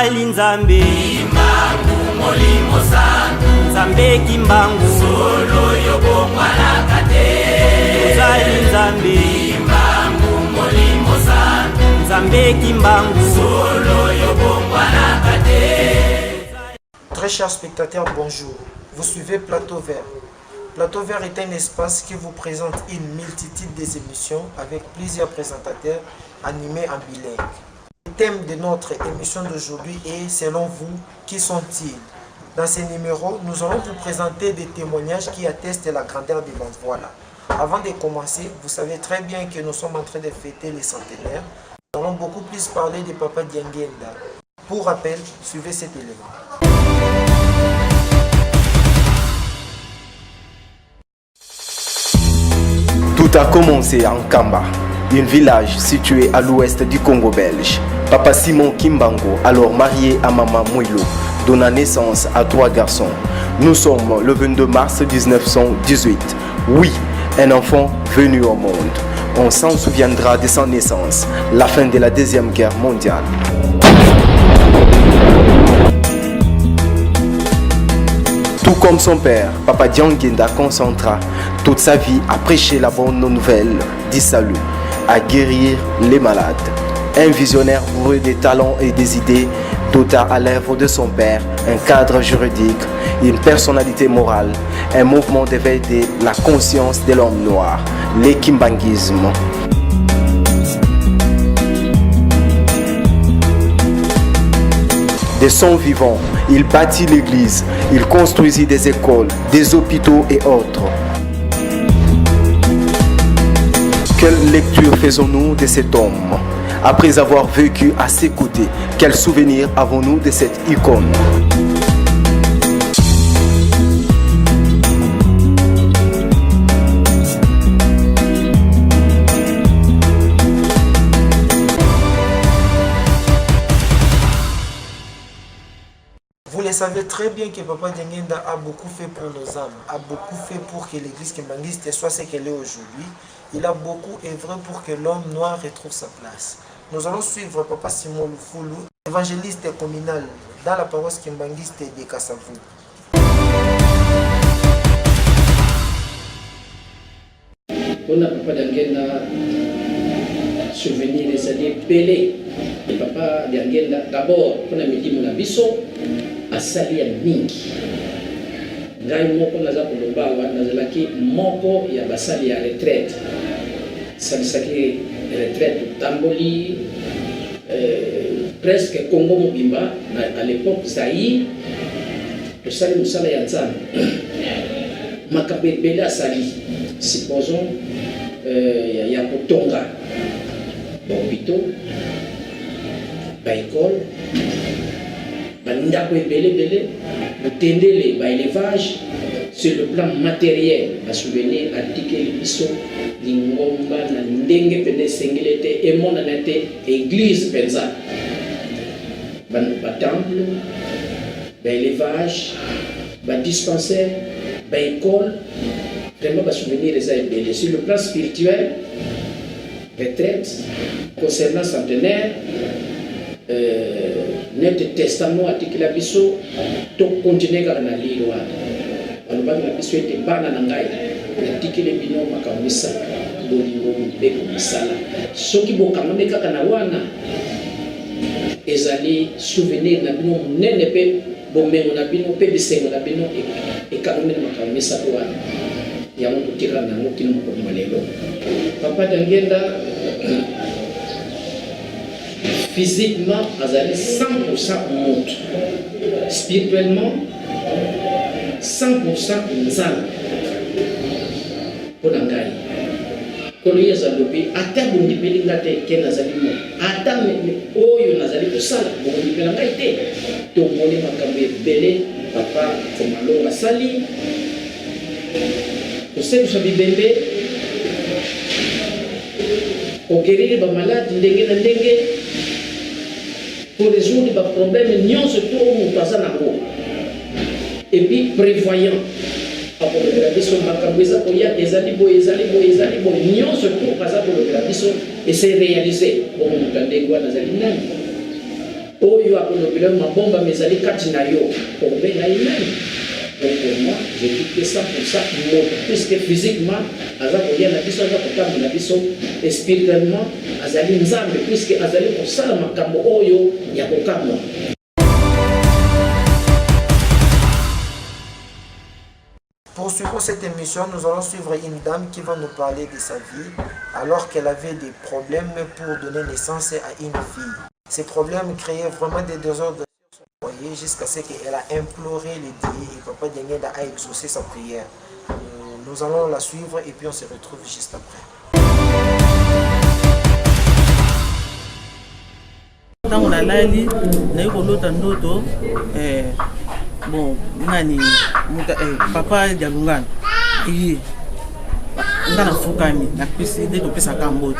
Ozali nzambe Kimbangu molimo santu Nzambe Kimbangu Solo yobongwalaka te Ozali nzambe Kimbangu molimo santu Nzambe Kimbangu Solo yobongwalaka te. Très chers spectateurs, bonjour. Vous suivez Plateau Vert. Plateau Vert est un espace qui vous présente une multitude des émissions avec plusieurs présentateurs animés en bilingue. Le thème de notre émission d'aujourd'hui est « Selon vous, qui sont-ils » Dans ces numéros, nous allons vous présenter des témoignages qui attestent la grandeur de l'endroit là. Avant de commencer, vous savez très bien que nous sommes en train de fêter les centenaires. Nous allons beaucoup plus parler de Papa Diangenda. Pour rappel, suivez cet élément. Tout a commencé en Kamba, un village situé à l'ouest du Congo belge. Papa Simon Kimbangu, alors marié à Maman Mouilo, donna naissance à 3 garçons. Nous sommes le 22 mars 1918. Oui, un enfant venu au monde. On s'en souviendra de sa naissance, la fin de la Deuxième Guerre mondiale. Tout comme son père, Papa Diangenda concentra toute sa vie à prêcher la bonne nouvelle du salut, à guérir les malades. Un visionnaire bourré des talents et des idées dota à l'œuvre de son père un cadre juridique, une personnalité morale, un mouvement d'éveil de la conscience de l'homme noir, le kimbanguisme. De son vivant, il bâtit l'église, il construisit des écoles, des hôpitaux et autres. Quelle lecture faisons-nous de cet homme? Après avoir vécu à ses côtés, quel souvenir avons-nous de cette icône? Vous le savez très bien que Papa Diangenda a beaucoup fait pour nos âmes, a beaucoup fait pour que l'église kimbanguiste soit ce qu'elle est aujourd'hui. Il a beaucoup œuvré pour que l'homme noir retrouve sa place. Nous allons suivre Papa Simon Lufulu, évangéliste communal dans la paroisse kimbanguiste de Kassavou. On a Papa Diangenda souvenir des années Pelé. Et Papa Diangenda d'abord on a mis mon abisso à salir mingi. Ngai moko naza koloba wa nazalaki moko ya basali ya retraite. Salisaki retraite tamboli presque Congo mobimba à l'époque Zaïre to sali musala ya nzambe. Makabe bela sali supposons ya kotonga hôpitaux ba école bandako ebele botendele ba élevage sur le plan matériel à souvenir article biso lingomba na ndenge pene sengele te emonana te église penza ba temple ba élevage ba dispensaire ba école vraiment ba souvenir les ebele sur le plan spirituel retraite concernant centenaire notre testament article biso to continuer kaka na lilo wana alobaki na biso ete bana na ngai article bino makamisa bolingo mibeko misala soki bokangami kaka na wana ezali souvenir na bino monene mpe bomengo na bino mpe bisengo na bino ekangami na makamisa wana yango totikala nango kino mokoma lelo. Papa Diangenda physiquement, azali 100% montre. Spirituellement, 100% nzala. Pour ngai. Kono yazalobi ata bondipeli ngate ke nazali mo. Ata oyo nazali kosala bondipeli ngai te. To moni makambo ebele papa komalo basali. Koseku sa bibembe. Oguérir ba malade ndenge na ndenge. Pour résoudre les problèmes, nous se trouvons au passage en haut. Et puis prévoyant. Après le grabisson, nous se trouvons au passage pour le grabisson et c'est réalisé. Bon, nous avons oyo akolobela mabomba mezali kati na yo obenga imani. Donc pour moi, j'ai quitté ça pour ça, puisque physiquement, Azako vient à Bisso, Azako Kambi na Bisso, et spirituellement, Azali Nzambe, puisque Azali pour ça, Makambo Oyo, Yakokamo. Pour suivre cette émission, nous allons suivre une dame qui va nous parler de sa vie alors qu'elle avait des problèmes pour donner naissance à une fille. Ces problèmes créaient vraiment des désordres jusqu'à ce qu'elle a imploré les dieux et Papa Diangenda a exaucé sa prière. Nous allons la suivre et puis on se retrouve juste après. Dans la lali, bon, nani, papa Dialungan, ngana fukami na pisi de pesa kambo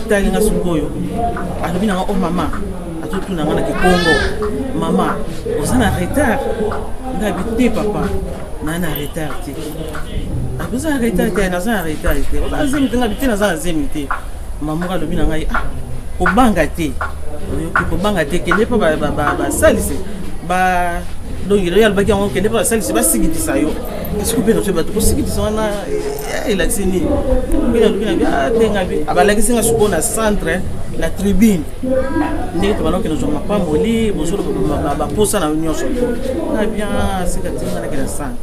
atali nga sukoyo alobina nga o mama atutu na ngana ke Congo mama osana retard ngabite papa nana retard ti abuza retard ti na za retard ti ozazimi ngabite na za zemite mama alobina nga ko banga ti ko banga ti ke ne pa ba salise ba donc il y a le bagage on connaît pas ça c'est pas si qui ça yo est-ce que peut-être ba to si qui ça na il a tini bien bien tenga bi abala ki singa sukona centre la tribune ndenge to baloko nous on pas moli bozolo ba posa na union so na bien c'est que tinga na kila centre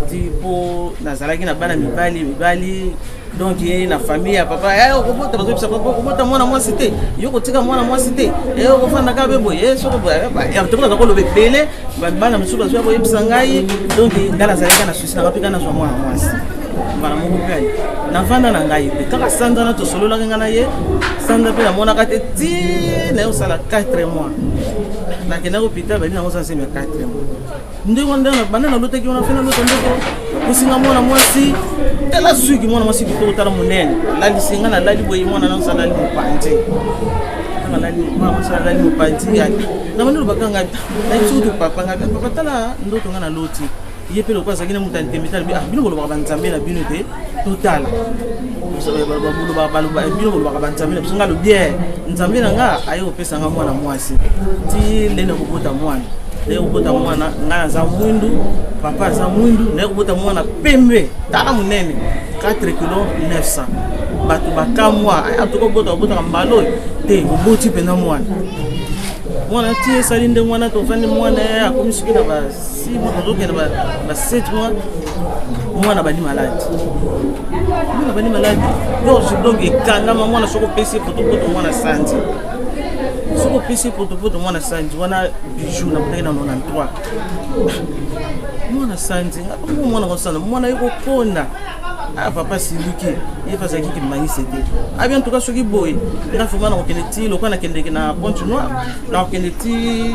tipo na zalaki na bana mibali donc na famille ya papa okobota bazopisa papa okobota mwana mwasi te yo kotika mwana mwasi te okofanda ka bebo soko ya tokona ko lobe pele bana misuba zo ko yebisa ngai donc ngala zalika na susi na kapika na zo mwana mwasi bana mo kopeli na vanda na ngai pe kaka sanda na to solo la ngana ye sanda pe na mona ka te ti na yo sala 4 mois na kena hôpital ba na mo sanse me 4 mois ndio wanda na bana na loteki wana fena loto ndoko kusinga mwana mwasi tela suki mwana mwasi kitotala munene lali singa na lali boyi mwana na sala lali mupanje na lali mwana sala lali mupanje yake na maneno bakanga na tsudu papa ngabe papa tala ndoto ngana loti yepe lokwa zakina mutante metal bi bino bolo babanzambe na bino te total bolo baba bino bolo babanzambe na sunga lo bien nzambe nga ayo pesa nga mwana mwasi ti lene kubota mwana leo kubota mwana ngana za mwindu papa za mwindu leo kubota mwana pembe tala munene 4 kg 900 batu bakamwa atoko bota mbalo te uboti pena mwana mwana tie salinde mwana to fani mwana akomisuki na ba 6 mois tozoke na ba 7 mois mwana bali malade donc ekanga mwana soko pesi potopoto mwana santi soko pesi potopoto mwana santi wana bijou na mutaki na 93 mwana santi mwana kosana mwana yeko konda papa siliki yefa zaki ki mangise te abi en tout cas soki boy na fuma na kokende ti lokana kende na Pointe Noire na kokende ti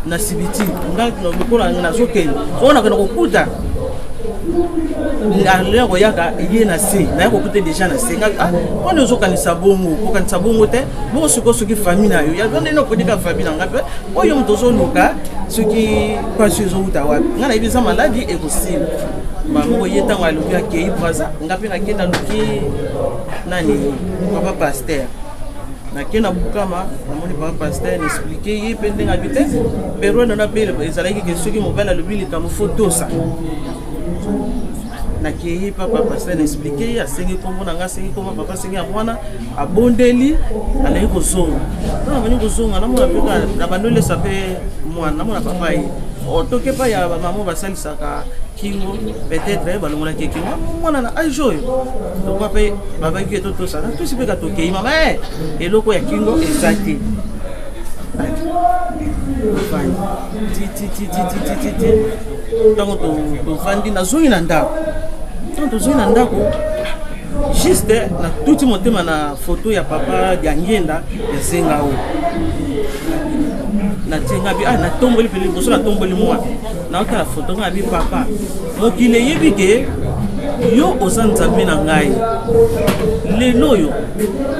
na Sibiti ngal no bikola na zokende ona kana kokuta ngalé ko yaka ye na se na ko kuta déjà na se ngal ona zokanisa bongo ko kanisa bongo te bo soki famille na yo ya donne no kodika famille ngape oyo mtozo luka soki pas zo utawa ngana ibisa maladi e kosila mamo yeta ngalo bya ke ibraza ngapi na kenda luki nani papa pasteur na kena bukama namoni papa pasteur expliquer yi pende ngabite pero na bele ezalaki ke soki mobala lobili kamo photo sa na ke papa pasteur expliquer asengi kombo na ngasengi kombo papa sengi amwana abondeli alayi kozonga na mani kozonga na mona peka na bandole sape mwana na mona papa yi otoke pa ya maman basalisaka kingo peut-être balongola ke kingo mwana na ajoyo to kwa pe baba ki to sana to sipeka to ke mama eloko ya kingo exact fine ti tango to fandi na zoi na ndako tango zoi na ndako juste na tuti motema na photo ya papa Diangenda ya Zengao na tinga bi na tomboli pele boso na tomboli mwa na okala photo ngabi papa mokile yebike yo ozanzambe na ngai lelo yo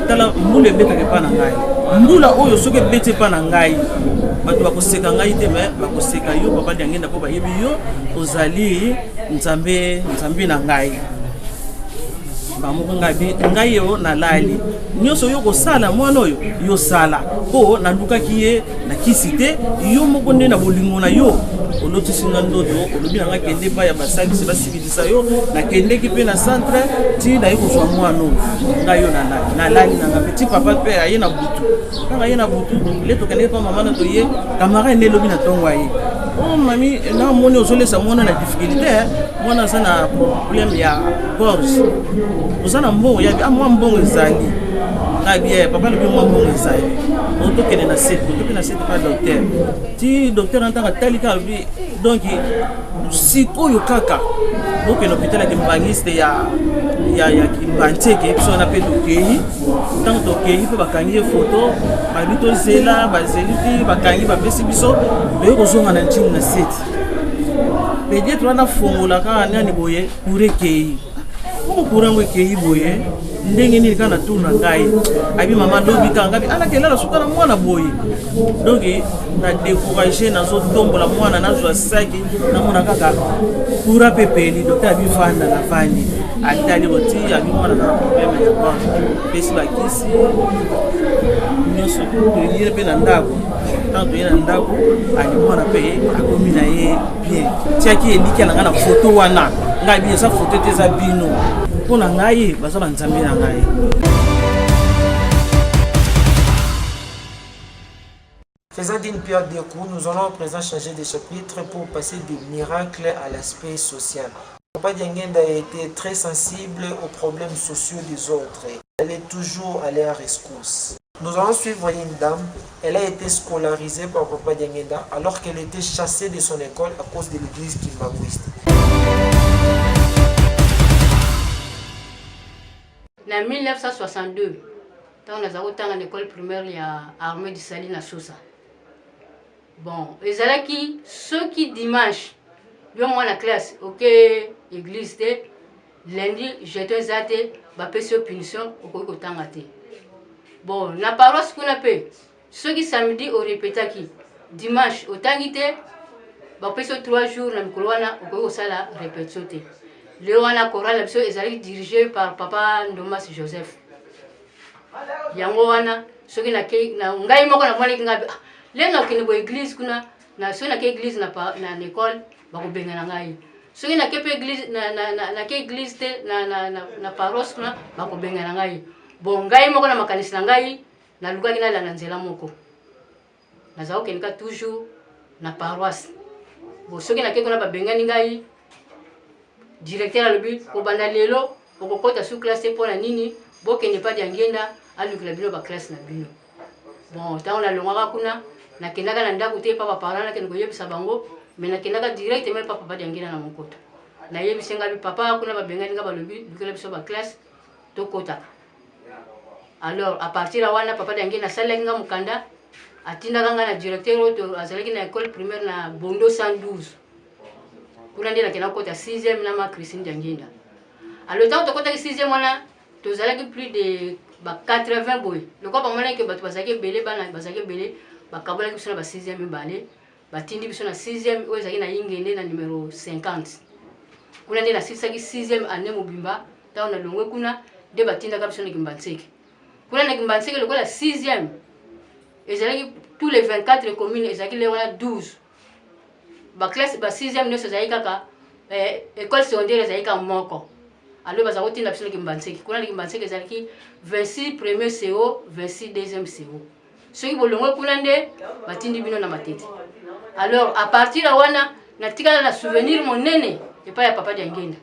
tala mbule beta ke pa na ngai mbula oyo soke bete pa na ngai batu bakoseka ngai te me bakoseka yo papa Diangenda po ba yebi yo ozali nzambe na ngai bamoko ngai yo nalali nyonso yo kosala mwana oyo yo sala po nalukaki ye nakisi te yo moko nde na bolingo na yo olotisinga ndoto olobi nanga kende pa ya basalisi basibilisa yo nakendeki mpe na centre ti naye kozwa mwana oyo ngai yo nalali nanga petit papa mpe aye na butu kaka ye na butu le tokendeki pa mama na toye kamara ene elobi na ntongo aye oh mami na moni ozolesa mwana na difficulté mwana aza na problème ya gorge oza na mbongo yabi mwa mbongo ezali ngai papa lobi mwa mbongo ezali otokende na site otoki na site pa docteur ti docteur antanga tali kaka lobi donc sikoyo kaka okende hôpital ya kimbangiste ya kimbanteke biso wana mpe tokei ntango tokei mpe bakangi ye foto babi tozela bazeli ti bakangi bapesi biso beye kozonga na ntini na site peut-être wana fongola kaka nani boye cour ekei omo courango ekei boye ndenge nini kaka na tour na ngai abi mama lobi kaka ngabi alakelala suka na mwana boye donc na découragé nazotombola mwana nazwa saki namona kaka coura pepeli docteur abi vanda na vandi atali koti abi mwana na problème ya gorge pesi bakisi nyonso toyire mpe na ndako ntango toye na ndako ali mwana mpe akomi na ye bien tiaki eliki alanga na foto wana ngai bi eza foto te eza bino mpo na ngai baza banzambe na ngai. Faisant d'une pierre deux coups, nous allons à présent changer de chapitre pour passer du miracle à l'aspect social. Papa Diangenda a été très sensible aux problèmes sociaux des autres. Elle est toujours à leur rescousse. Nous allons suivre une dame. Elle a été scolarisée par Papa Diangenda alors qu'elle était chassée de son école à cause de l'église kimbanguiste. En 1962, quand nous avons été à l'école primaire, il y a l'armée du Saline à Sousa. Bon, les allés qui, ceux qui dimanche, ils ont la classe, ok, église, lundi, j'étais zate, bapé sur punition, au coup de bon, la parole ce qu'on appelle, ceux qui samedi au répéta qui, dimanche, au tangité, bapé sur 3 jours, dans le couloir, au coup de la répétition. Le wana chorale, ils allaient dirigés par papa Ndomas Joseph. Yango wana, ceux qui n'ont pas eu de les gens qui ont église, ceux qui ont église na école, ba ko benga ngai. Ceux qui n'ont pas église na église na paroisse ba ko benga ngai. Bon ngai moko na makanisa ngai na lukaki na la nzela moko. Na zao kenika toujours na paroisse. Bon ceux qui n'ont pas ba benga ngai directeur à l'objet au banda lelo au kokota sous classe pour la nini bo kende pas Diangenda alukila bino ba classe na bino. Bon tant la longa kuna na kenaka na ndako te papa parana ke ngoyebisa bango mais na kenaka direct même papa Diangenda na mokoto na yebisenga bi papa kuna ba bengani nga balobi lukila biso ba classe to kota. Alors à partir de wana papa Diangenda salenga mukanda atinda kanga na directeur to azalaki na école primaire na Bondo 112 kuna ndena kena kota 6e na ma Christine Diangenda. Alors tant to kota 6e wana to zalaki plus de 80 boy. Le quoi pas mona que batu bazaki belé bana bazaki belé bakabola ki sona ba 6e balé batindi biso na 6e oyo zaki na yingende na numéro 50. Kuna ndena sisaki 6e année mobimba tant na longwe kuna de batinda ka biso na Kimbanseke. Kuna na Kimbanseke le quoi la 6e. Ezalaki tous les 24 communes ezalaki le wana 12. Ba classe ba 6e ne so zaki kaka école secondaire zaki ka moko. Alors baza kotinda biso na Kimbanseke. Kuna na Kimbanseke ezalaki 26 premier CO, 26 deuxième CO. Ceux qui bolongwe kuna nde batindi bino na matete. Alors à partir de wana natika na souvenir monene epa ya papa Diangenda.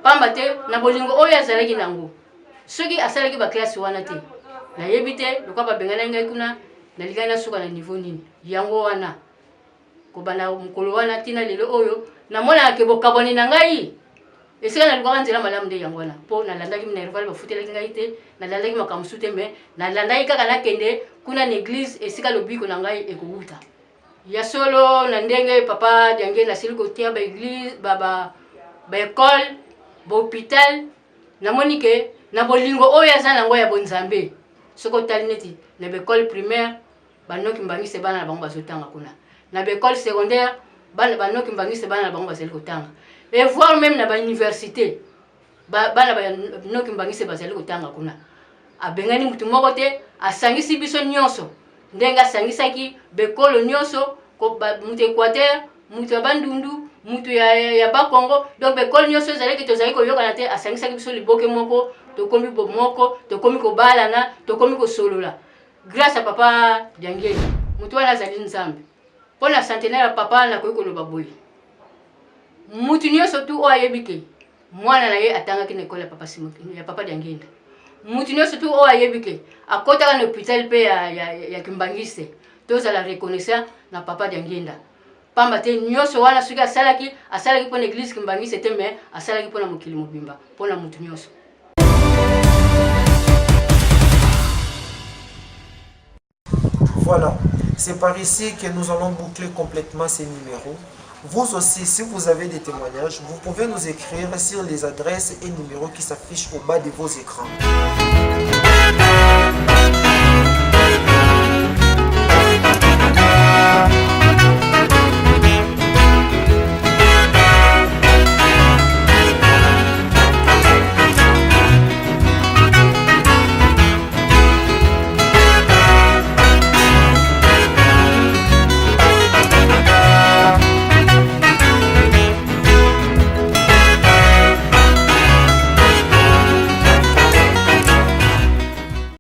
Pamba te na bolingo oyo azalaki nango. Ceux qui asalaki ba classe wana te. Na yebite lokwa ba bengana ngai kuna na ligana suka na niveau nini. Yango wana ko bana mukolo wana tina lelo oyo na mona ke bokaboni na ngai. Esika na lukwa nzela malamu nde yango wana. Po na landaki mina rival bafutela ngai te, na landaki makamsute me, na landaki kaka na kende kuna na église esika lobiko na ngai ekouta. Ya solo na ndenge papa Diangenda siliko tia ba église ba école, ba hôpital na monike na bolingo oyo aza nango ya bonzambe. Soko talineti na école primaire banoki mbangise bana na bango bazotanga kuna. Na école secondaire banoki mbangise bana na bango bazeliko tanga. Et voir même dans l'université. bana banoki mbangisi bazali kotanga kuna abengani mutu moko te asangisi biso nyonso ndenge asangisaki bekolo nyonso mutu Équateur mutu ya bandundu mutu ya bakongo donc bekolo nyonso ezalaki tozali koyokana te asangisaki biso liboke moko tokomi bomoko tokomi kobalana tokomi kosolola grâce à papa Diangeli mutu wana azali nzambe mpona centenaire ya papa nakoki koloba boye mutu nyonso tu oyo ayebi ke mwana na ye atangaki na ekole ya papa Diangeli mutu nyonso tu oyo ayebi ke akotaka na hôpital mpe ya Kimbangiste tozala reconnaissant na papa Diangeli pamba te nyonso wana soki asalaki mpona église Kimbangiste te mais asalaki mpona mokili mobimba mpona mutu nyonso. Voilà, c'est par ici que nous allons boucler complètement ces numéros. Vous aussi, si vous avez des témoignages, vous pouvez nous écrire sur les adresses et numéros qui s'affichent au bas de vos écrans.